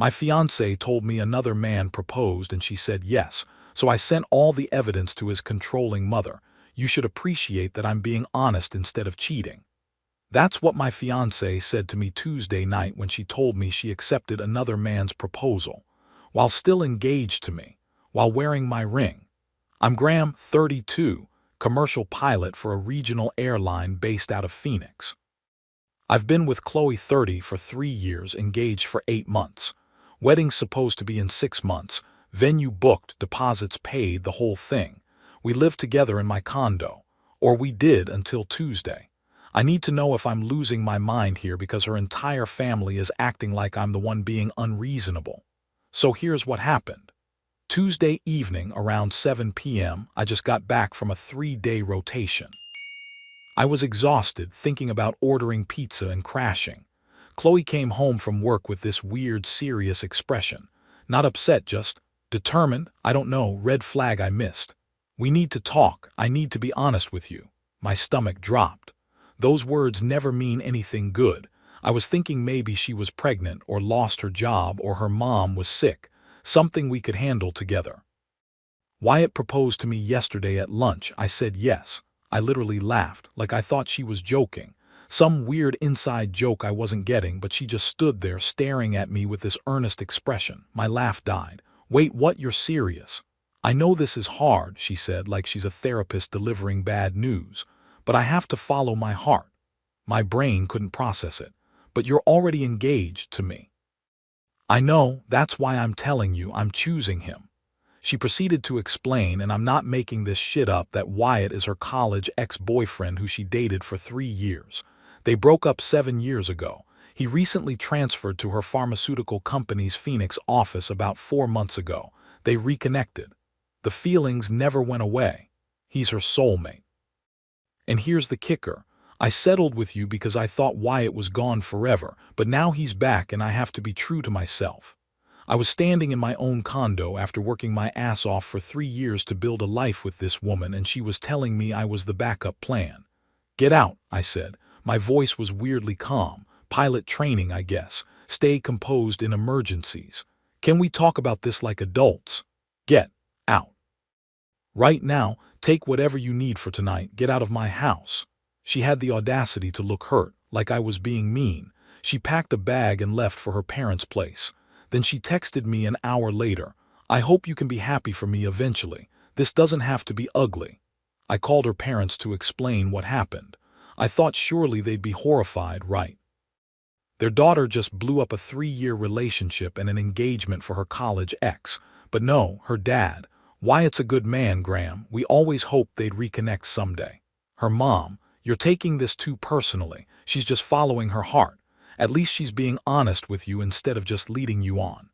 My fiancée told me another man proposed and she said yes, so I sent all the evidence to his controlling mother. You should appreciate that I'm being honest instead of cheating. That's what my fiancée said to me Tuesday night when she told me she accepted another man's proposal, while still engaged to me, while wearing my ring. I'm Graham, 32, commercial pilot for a regional airline based out of Phoenix. I've been with Qley, 30, for 3 years, engaged for 8 months. Wedding's supposed to be in 6 months, venue booked, deposits paid, the whole thing. We live together in my condo, or we did until Tuesday. I need to know if I'm losing my mind here because her entire family is acting like I'm the one being unreasonable. So here's what happened. Tuesday evening around 7 p.m., I just got back from a 3-day rotation. I was exhausted, thinking about ordering pizza and crashing. Qley came home from work with this weird, serious expression. Not upset, just determined. I don't know, red flag I missed. We need to talk. I need to be honest with you. My stomach dropped. Those words never mean anything good. I was thinking maybe she was pregnant or lost her job or her mom was sick, something we could handle together. Wyatt proposed to me yesterday at lunch. I said yes. I literally laughed, like I thought she was joking. Some weird inside joke I wasn't getting, but she just stood there staring at me with this earnest expression. My laugh died. Wait, what? You're serious? I know this is hard, she said, like she's a therapist delivering bad news. But I have to follow my heart. My brain couldn't process it. But you're already engaged to me. I know, that's why I'm telling you I'm choosing him. She proceeded to explain, and I'm not making this shit up, that Wyatt is her college ex-boyfriend who she dated for 3 years. They broke up 7 years ago. He recently transferred to her pharmaceutical company's Phoenix office about 4 months ago. They reconnected. The feelings never went away. He's her soulmate. And here's the kicker. I settled with you because I thought Wyatt was gone forever, but now he's back and I have to be true to myself. I was standing in my own condo after working my ass off for 3 years to build a life with this woman, and she was telling me I was the backup plan. Get out, I said. My voice was weirdly calm. Pilot training, I guess. Stay composed in emergencies. Can we talk about this like adults? Get out. Right now, take whatever you need for tonight. Get out of my house. She had the audacity to look hurt, like I was being mean. She packed a bag and left for her parents' place. Then she texted me an hour later. I hope you can be happy for me eventually. This doesn't have to be ugly. I called her parents to explain what happened. I thought surely they'd be horrified, right? Their daughter just blew up a 3-year relationship and an engagement for her college ex. But no, her dad. Wyatt's a good man, Graham. We always hoped they'd reconnect someday. Her mom. You're taking this too personally. She's just following her heart. At least she's being honest with you instead of just leading you on.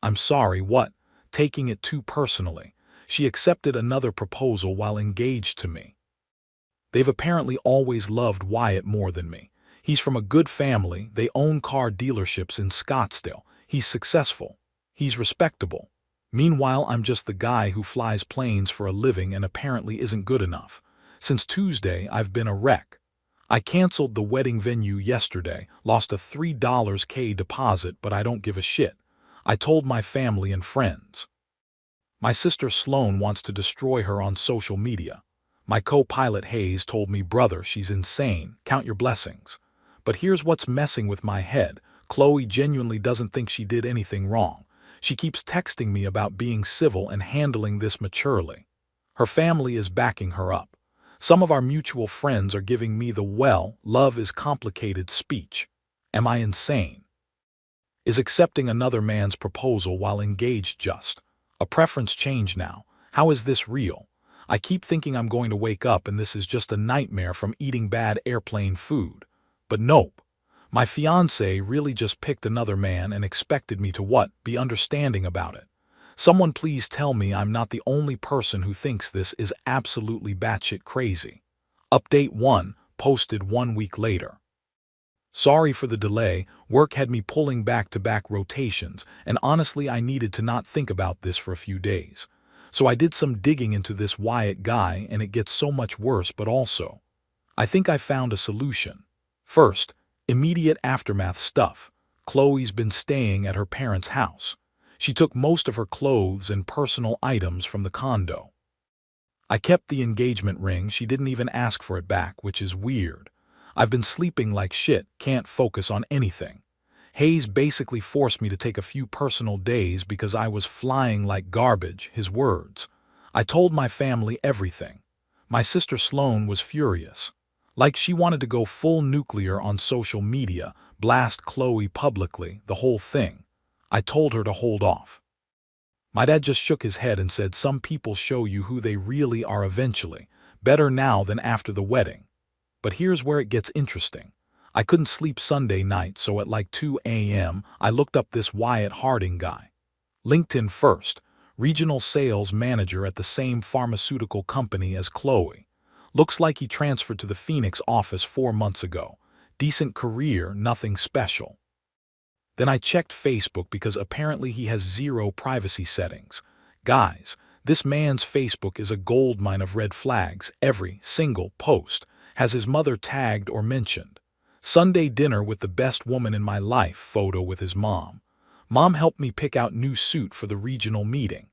I'm sorry, what? Taking it too personally. She accepted another proposal while engaged to me. They've apparently always loved Wyatt more than me. He's from a good family. They own car dealerships in Scottsdale. He's successful. He's respectable. Meanwhile, I'm just the guy who flies planes for a living and apparently isn't good enough. Since Tuesday, I've been a wreck. I canceled the wedding venue yesterday, lost a $3K deposit, but I don't give a shit. I told my family and friends. My sister Sloan wants to destroy her on social media. My co-pilot Hayes told me, brother, she's insane, count your blessings. But here's what's messing with my head. Qley genuinely doesn't think she did anything wrong. She keeps texting me about being civil and handling this maturely. Her family is backing her up. Some of our mutual friends are giving me the love is complicated speech. Am I insane? Is accepting another man's proposal while engaged just a preference change now? How is this real? I keep thinking I'm going to wake up and this is just a nightmare from eating bad airplane food. But nope. My fiancé really just picked another man and expected me to be understanding about it. Someone please tell me I'm not the only person who thinks this is absolutely batshit crazy. Update 1, posted 1 week later. Sorry for the delay, work had me pulling back-to-back rotations, and honestly I needed to not think about this for a few days. So I did some digging into this Wyatt guy, and it gets so much worse, but also, I think I found a solution. First, immediate aftermath stuff. Qley's been staying at her parents' house. She took most of her clothes and personal items from the condo. I kept the engagement ring. She didn't even ask for it back, which is weird. I've been sleeping like shit, can't focus on anything. Hayes basically forced me to take a few personal days because I was flying like garbage, his words. I told my family everything. My sister Sloane was furious. Like she wanted to go full nuclear on social media, blast Qley publicly, the whole thing. I told her to hold off. My dad just shook his head and said, some people show you who they really are eventually, better now than after the wedding. But here's where it gets interesting. I couldn't sleep Sunday night, so at like 2 a.m., I looked up this Wyatt Harding guy. LinkedIn first, regional sales manager at the same pharmaceutical company as Qley. Looks like he transferred to the Phoenix office 4 months ago. Decent career, nothing special. Then I checked Facebook because apparently he has 0 privacy settings. Guys, this man's Facebook is a goldmine of red flags. Every single post has his mother tagged or mentioned. Sunday dinner with the best woman in my life photo with his mom. Mom helped me pick out new suit for the regional meeting.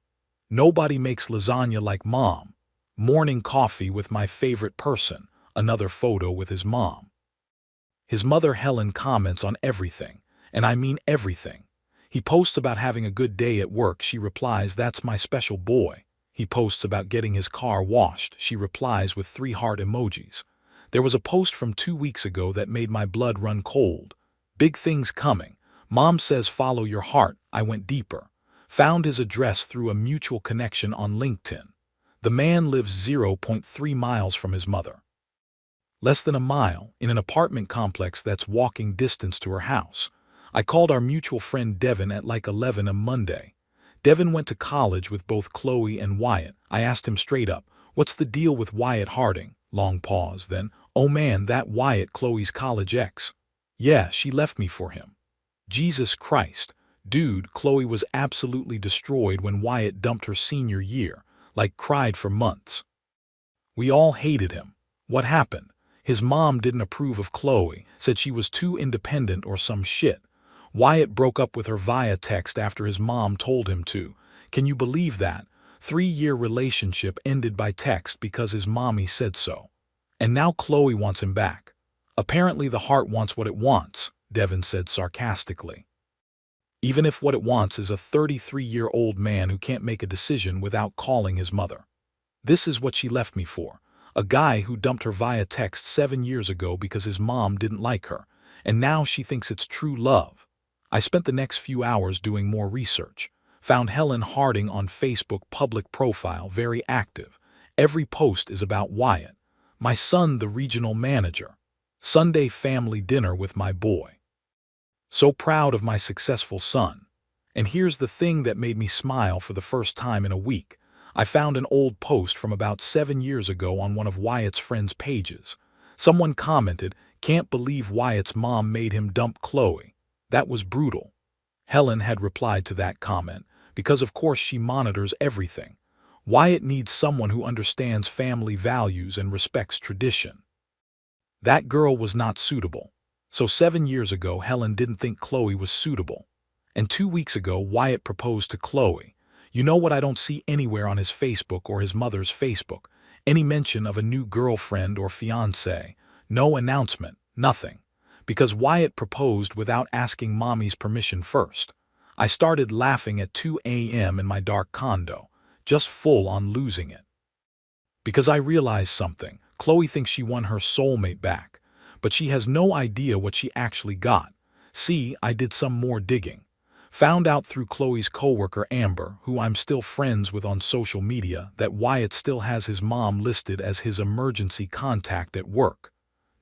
Nobody makes lasagna like mom. Morning coffee with my favorite person. Another photo with his mom. His mother Helen comments on everything. And I mean everything. He posts about having a good day at work. She replies, that's my special boy. He posts about getting his car washed. She replies with 3 heart emojis. There was a post from 2 weeks ago that made my blood run cold. Big things coming. Mom says follow your heart. I went deeper. Found his address through a mutual connection on LinkedIn. The man lives 0.3 miles from his mother. Less than a mile, in an apartment complex that's walking distance to her house. I called our mutual friend Devin at like 11 on Monday. Devin went to college with both Qley and Wyatt. I asked him straight up, what's the deal with Wyatt Harding? Long pause, then, oh man, that Wyatt, Qley's college ex. Yeah, she left me for him. Jesus Christ. Dude, Qley was absolutely destroyed when Wyatt dumped her senior year, like cried for months. We all hated him. What happened? His mom didn't approve of Qley, said she was too independent or some shit. Wyatt broke up with her via text after his mom told him to. Can you believe that? 3-year relationship ended by text because his mommy said so. And now Qley wants him back. Apparently the heart wants what it wants, Devin said sarcastically. Even if what it wants is a 33-year-old man who can't make a decision without calling his mother. This is what she left me for. A guy who dumped her via text 7 years ago because his mom didn't like her, and now she thinks it's true love. I spent the next few hours doing more research. Found Helen Harding on Facebook public profile, very active. Every post is about Wyatt. My son, the regional manager. Sunday family dinner with my boy. So proud of my successful son. And here's the thing that made me smile for the first time in a week. I found an old post from about 7 years ago on one of Wyatt's friends' pages. Someone commented, can't believe Wyatt's mom made him dump Qley. That was brutal. Helen had replied to that comment, because of course she monitors everything. Wyatt needs someone who understands family values and respects tradition. That girl was not suitable. So 7 years ago, Helen didn't think Qley was suitable. And 2 weeks ago, Wyatt proposed to Qley. You know what I don't see anywhere on his Facebook or his mother's Facebook? Any mention of a new girlfriend or fiancé. No announcement, nothing. Because Wyatt proposed without asking mommy's permission first. I started laughing at 2 a.m. in my dark condo, just full on losing it. Because I realized something. Qley thinks she won her soulmate back, but she has no idea what she actually got. See, I did some more digging. Found out through Qley's coworker Amber, who I'm still friends with on social media, that Wyatt still has his mom listed as his emergency contact at work.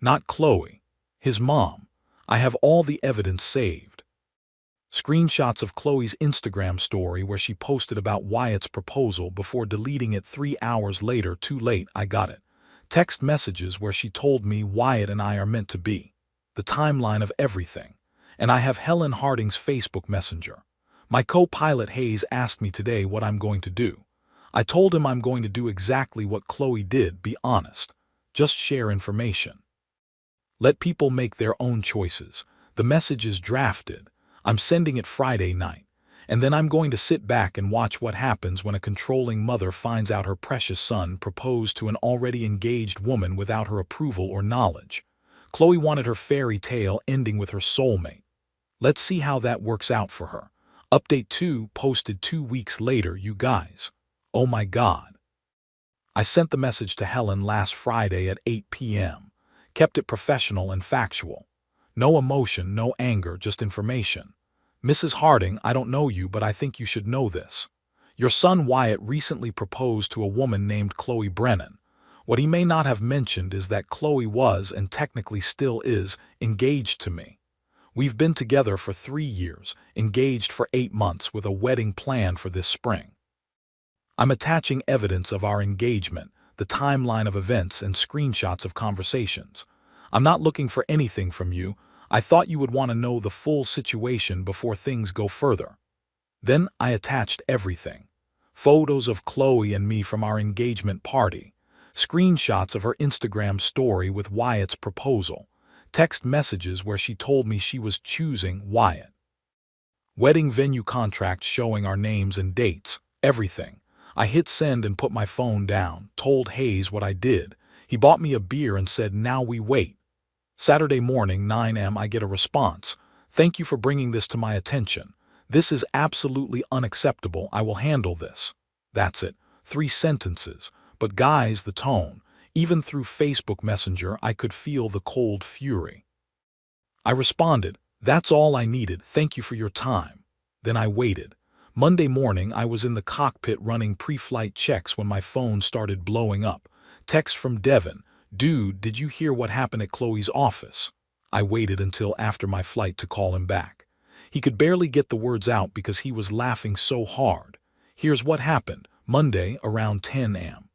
Not Qley. His mom. I have all the evidence saved. Screenshots of Qley's Instagram story where she posted about Wyatt's proposal before deleting it 3 hours later. Too late, I got it. Text messages where she told me Wyatt and I are meant to be. The timeline of everything. And I have Helen Harding's Facebook Messenger. My co-pilot Hayes asked me today what I'm going to do. I told him I'm going to do exactly what Qley did, be honest. Just share information. Let people make their own choices. The message is drafted. I'm sending it Friday night. And then I'm going to sit back and watch what happens when a controlling mother finds out her precious son proposed to an already engaged woman without her approval or knowledge. Qley wanted her fairy tale ending with her soulmate. Let's see how that works out for her. Update 2 posted 2 weeks later, you guys. Oh my God. I sent the message to Helen last Friday at 8 p.m. Kept it professional and factual. No emotion, no anger, just information. Mrs. Harding, I don't know you, but I think you should know this. Your son Wyatt recently proposed to a woman named Qley Brennan. What he may not have mentioned is that Qley was, and technically still is, engaged to me. We've been together for 3 years, engaged for 8 months with a wedding planned for this spring. I'm attaching evidence of our engagement, the timeline of events and screenshots of conversations. I'm not looking for anything from you. I thought you would want to know the full situation before things go further. Then I attached everything. Photos of Qley and me from our engagement party, screenshots of her Instagram story with Wyatt's proposal, text messages where she told me she was choosing Wyatt. Wedding venue contract showing our names and dates, everything. I hit send and put my phone down, told Hayes what I did. He bought me a beer and said, now we wait. Saturday morning, 9 a.m. I get a response. Thank you for bringing this to my attention. This is absolutely unacceptable. I will handle this. That's it. 3 sentences. But guys, the tone. Even through Facebook Messenger, I could feel the cold fury. I responded, that's all I needed. Thank you for your time. Then I waited. Monday morning, I was in the cockpit running pre-flight checks when my phone started blowing up. Text from Devin. Dude, did you hear what happened at Qley's office? I waited until after my flight to call him back. He could barely get the words out because he was laughing so hard. Here's what happened. Monday, around 10 a.m.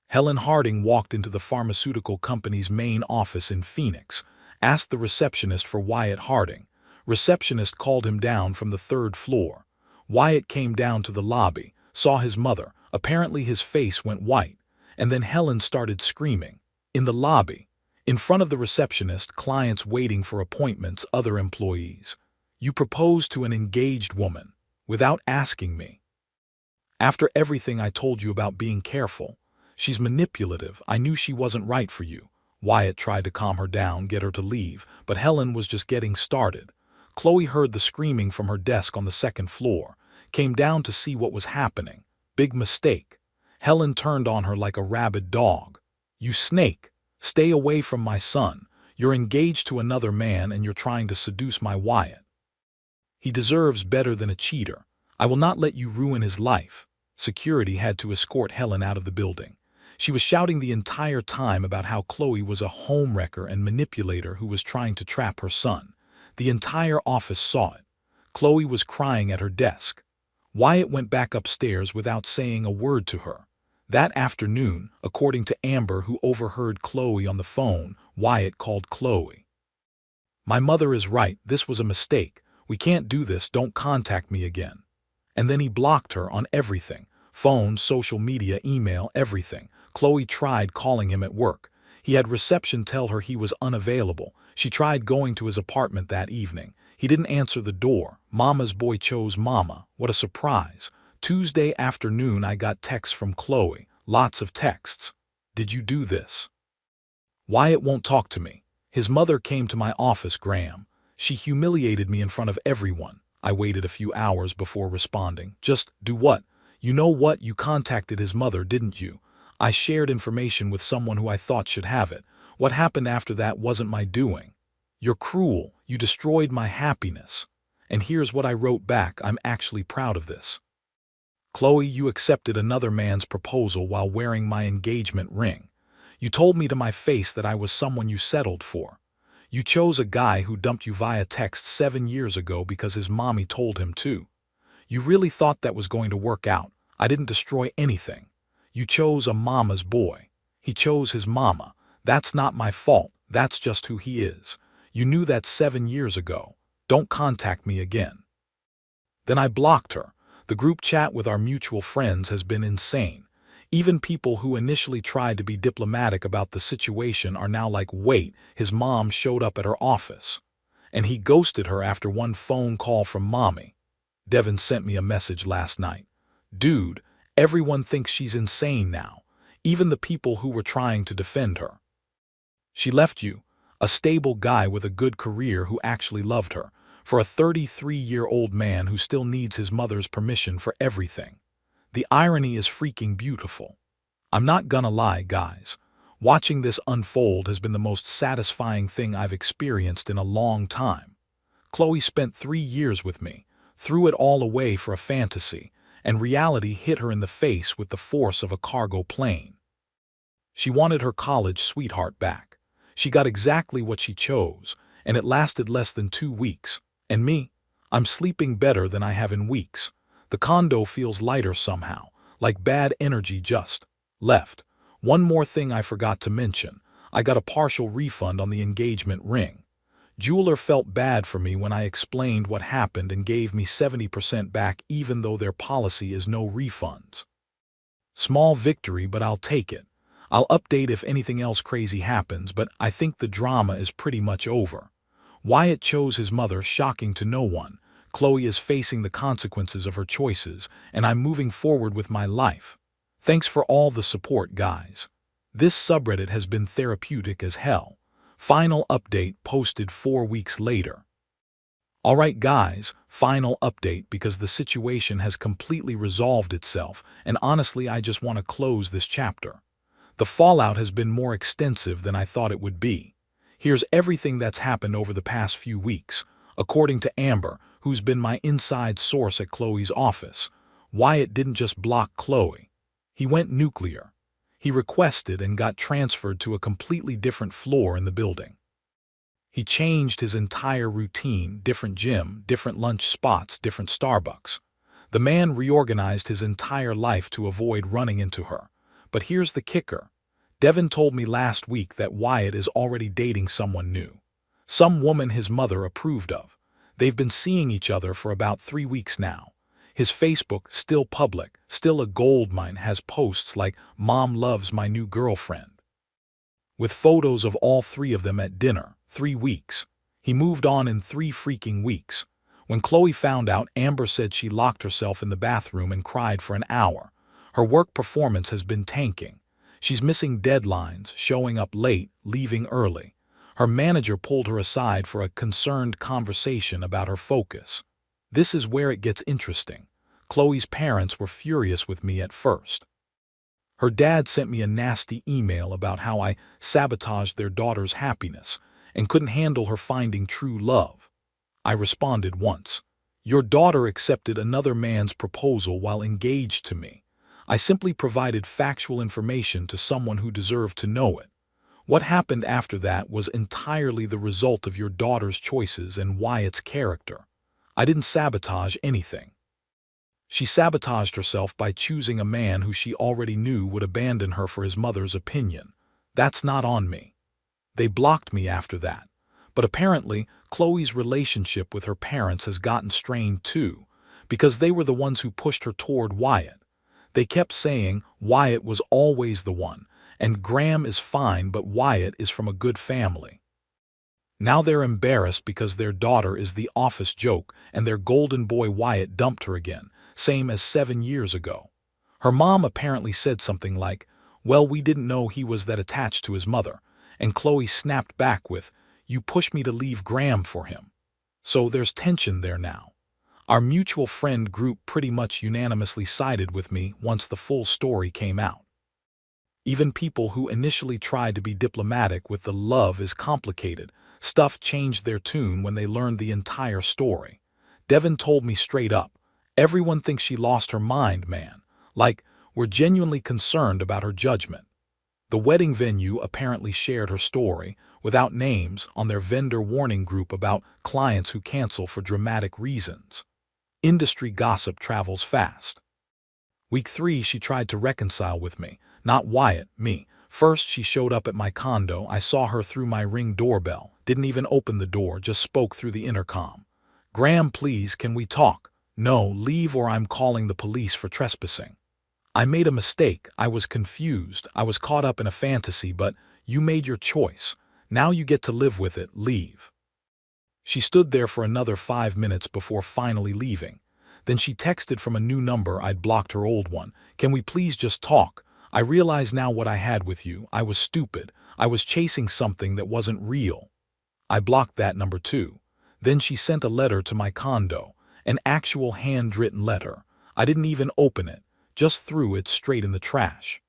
Helen Harding walked into the pharmaceutical company's main office in Phoenix, asked the receptionist for Wyatt Harding. Receptionist called him down from the 3rd floor. Wyatt came down to the lobby, saw his mother. Apparently his face went white. And then Helen started screaming. In the lobby, in front of the receptionist, clients waiting for appointments, other employees. You proposed to an engaged woman, without asking me. After everything I told you about being careful, she's manipulative. I knew she wasn't right for you. Wyatt tried to calm her down, get her to leave, but Helen was just getting started. Qley heard the screaming from her desk on the 2nd floor, came down to see what was happening. Big mistake. Helen turned on her like a rabid dog. You snake! Stay away from my son. You're engaged to another man and you're trying to seduce my Wyatt. He deserves better than a cheater. I will not let you ruin his life. Security had to escort Helen out of the building. She was shouting the entire time about how Qley was a homewrecker and manipulator who was trying to trap her son. The entire office saw it. Qley was crying at her desk. Wyatt went back upstairs without saying a word to her. That afternoon, according to Amber, who overheard Qley on the phone, Wyatt called Qley. My mother is right. This was a mistake. We can't do this. Don't contact me again. And then he blocked her on everything. Phone, social media, email, everything. Qley tried calling him at work. He had reception tell her he was unavailable. She tried going to his apartment that evening. He didn't answer the door. Mama's boy chose Mama. What a surprise. Tuesday afternoon I got texts from Qley. Lots of texts. Did you do this? Wyatt won't talk to me. His mother came to my office, Graham. She humiliated me in front of everyone. I waited a few hours before responding. Just do what? You know what? You contacted his mother, didn't you? I shared information with someone who I thought should have it. What happened after that wasn't my doing. You're cruel. You destroyed my happiness. And here's what I wrote back. I'm actually proud of this. Qley, you accepted another man's proposal while wearing my engagement ring. You told me to my face that I was someone you settled for. You chose a guy who dumped you via text 7 years ago because his mommy told him to. You really thought that was going to work out. I didn't destroy anything. You chose a mama's boy. He chose his mama. That's not my fault. That's just who he is. You knew that 7 years ago. Don't contact me again. Then I blocked her. The group chat with our mutual friends has been insane. Even people who initially tried to be diplomatic about the situation are now like, wait, his mom showed up at her office. And he ghosted her after one phone call from mommy. Devin sent me a message last night. Dude, everyone thinks she's insane now, even the people who were trying to defend her. She left you, a stable guy with a good career who actually loved her, for a 33-year-old man who still needs his mother's permission for everything. The irony is freaking beautiful. I'm not gonna lie, guys. Watching this unfold has been the most satisfying thing I've experienced in a long time. Qley spent 3 years with me, threw it all away for a fantasy, and reality hit her in the face with the force of a cargo plane. She wanted her college sweetheart back. She got exactly what she chose, and it lasted less than 2 weeks. And me? I'm sleeping better than I have in weeks. The condo feels lighter somehow, like bad energy just left. One more thing I forgot to mention. I got a partial refund on the engagement ring. Jeweler felt bad for me when I explained what happened and gave me 70% back even though their policy is no refunds. Small victory, but I'll take it. I'll update if anything else crazy happens, but I think the drama is pretty much over. Wyatt chose his mother, shocking to no one. Qley is facing the consequences of her choices, and I'm moving forward with my life. Thanks for all the support, guys. This subreddit has been therapeutic as hell. Final update posted 4 weeks later. Alright guys, final update because the situation has completely resolved itself, and honestly I just want to close this chapter. The fallout has been more extensive than I thought it would be. Here's everything that's happened over the past few weeks. According to Amber, who's been my inside source at Qley's office, Wyatt didn't just block Qley. He went nuclear. He requested and got transferred to a completely different floor in the building. He changed his entire routine, different gym, different lunch spots, different Starbucks. The man reorganized his entire life to avoid running into her. But here's the kicker. Devin told me last week that Wyatt is already dating someone new. Some woman his mother approved of. They've been seeing each other for about 3 weeks now. His Facebook, still public, still a goldmine, has posts like, "Mom loves my new girlfriend," with photos of all 3 of them at dinner. 3 weeks. He moved on in 3 freaking weeks. When Qley found out, Amber said she locked herself in the bathroom and cried for an hour. Her work performance has been tanking. She's missing deadlines, showing up late, leaving early. Her manager pulled her aside for a concerned conversation about her focus. This is where it gets interesting. Qley's parents were furious with me at first. Her dad sent me a nasty email about how I sabotaged their daughter's happiness and couldn't handle her finding true love. I responded once. Your daughter accepted another man's proposal while engaged to me. I simply provided factual information to someone who deserved to know it. What happened after that was entirely the result of your daughter's choices and Wyatt's character. I didn't sabotage anything. She sabotaged herself by choosing a man who she already knew would abandon her for his mother's opinion. That's not on me. They blocked me after that. But apparently, Qley's relationship with her parents has gotten strained too, because they were the ones who pushed her toward Wyatt. They kept saying Wyatt was always the one, and Graham is fine but Wyatt is from a good family. Now they're embarrassed because their daughter is the office joke and their golden boy Wyatt dumped her again, same as 7 years ago. Her mom apparently said something like, "Well, we didn't know he was that attached to his mother," and Qley snapped back with, "You pushed me to leave Graham for him." So there's tension there now. Our mutual friend group pretty much unanimously sided with me once the full story came out. Even people who initially tried to be diplomatic with the "love is complicated" stuff changed their tune when they learned the entire story. Devin told me straight up, "Everyone thinks she lost her mind, man. Like, we're genuinely concerned about her judgment." The wedding venue apparently shared her story, without names, on their vendor warning group about clients who cancel for dramatic reasons. Industry gossip travels fast. Week 3, she tried to reconcile with me. Not Wyatt, me. First, she showed up at my condo. I saw her through my Ring doorbell. Didn't even open the door, just spoke through the intercom. "Graham, please, can we talk?" "No, leave or I'm calling the police for trespassing." I made a mistake. I was confused. I was caught up in a fantasy, but you made your choice. Now you get to live with it. Leave. She stood there for another 5 minutes before finally leaving. Then she texted from a new number. I'd blocked her old one. Can we please just talk? I realize now what I had with you. I was stupid. I was chasing something that wasn't real. I blocked that number too. Then she sent a letter to my condo, an actual handwritten letter. I didn't even open it, just threw it straight in the trash.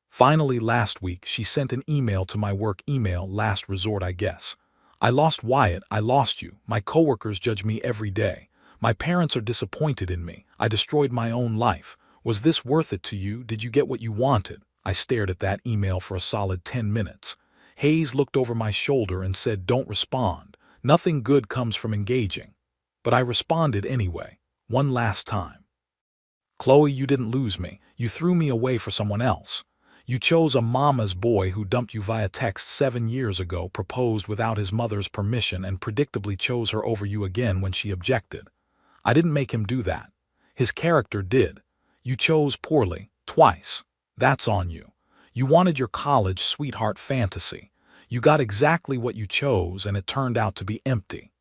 Finally, last week, she sent an email to my work email, last resort, I guess. I lost Wyatt, I lost you. My coworkers judge me every day. My parents are disappointed in me. I destroyed my own life. Was this worth it to you? Did you get what you wanted? I stared at that email for a solid 10 minutes. Hayes looked over my shoulder and said, don't respond. Nothing good comes from engaging. But I responded anyway, one last time. Qley, you didn't lose me. You threw me away for someone else. You chose a mama's boy who dumped you via text 7 years ago, proposed without his mother's permission, and predictably chose her over you again when she objected. I didn't make him do that. His character did. You chose poorly, twice. That's on you. You wanted your college sweetheart fantasy. You got exactly what you chose, and it turned out to be empty.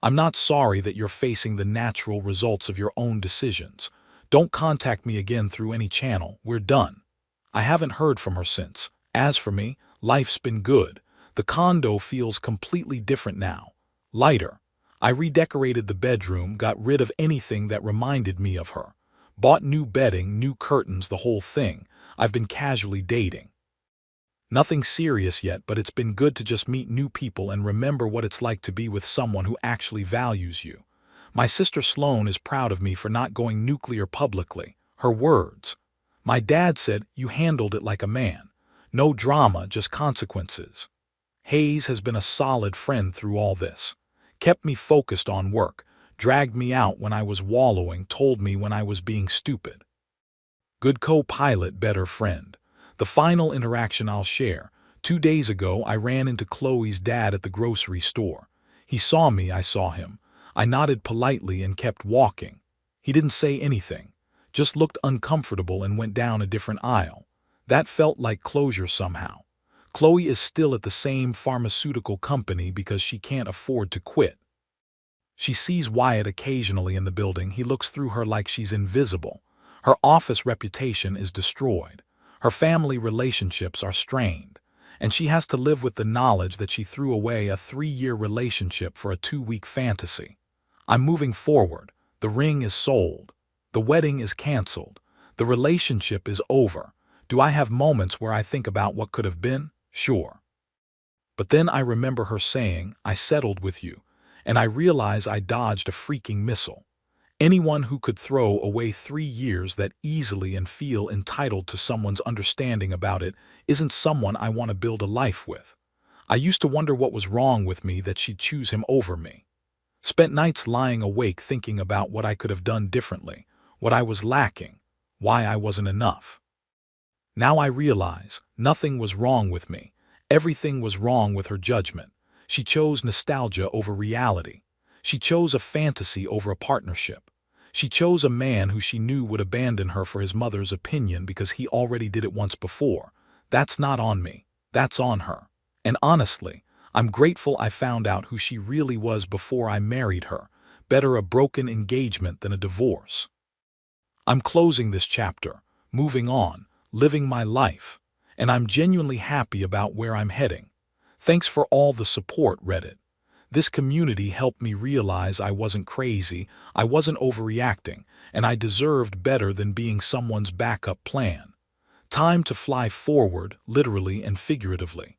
I'm not sorry that you're facing the natural results of your own decisions. Don't contact me again through any channel. We're done. I haven't heard from her since. As for me, life's been good. The condo feels completely different now. Lighter. I redecorated the bedroom, got rid of anything that reminded me of her. Bought new bedding, new curtains, the whole thing. I've been casually dating. Nothing serious yet, but it's been good to just meet new people and remember what it's like to be with someone who actually values you. My sister Sloane is proud of me for not going nuclear publicly. Her words. My dad said, you handled it like a man. No drama, just consequences. Hayes has been a solid friend through all this. Kept me focused on work, dragged me out when I was wallowing, told me when I was being stupid. Good co-pilot, better friend. The final interaction I'll share. 2 days ago, I ran into Qley's dad at the grocery store. He saw me, I saw him. I nodded politely and kept walking. He didn't say anything, just looked uncomfortable and went down a different aisle. That felt like closure somehow. Qley is still at the same pharmaceutical company because she can't afford to quit. She sees Wyatt occasionally in the building. He looks through her like she's invisible. Her office reputation is destroyed. Her family relationships are strained. And she has to live with the knowledge that she threw away a 3-year relationship for a 2-week fantasy. I'm moving forward. The ring is sold. The wedding is canceled. The relationship is over. Do I have moments where I think about what could have been? Sure. But then I remember her saying, I settled with you, and I realize I dodged a freaking missile. Anyone who could throw away 3 years that easily and feel entitled to someone's understanding about it isn't someone I want to build a life with. I used to wonder what was wrong with me that she'd choose him over me. Spent nights lying awake thinking about what I could have done differently, what I was lacking, why I wasn't enough. Now I realize nothing was wrong with me. Everything was wrong with her judgment. She chose nostalgia over reality. She chose a fantasy over a partnership. She chose a man who she knew would abandon her for his mother's opinion because he already did it once before. That's not on me. That's on her. And honestly, I'm grateful I found out who she really was before I married her. Better a broken engagement than a divorce. I'm closing this chapter, moving on, living my life, and I'm genuinely happy about where I'm heading. Thanks for all the support, Reddit. This community helped me realize I wasn't crazy, I wasn't overreacting, and I deserved better than being someone's backup plan. Time to fly forward, literally and figuratively.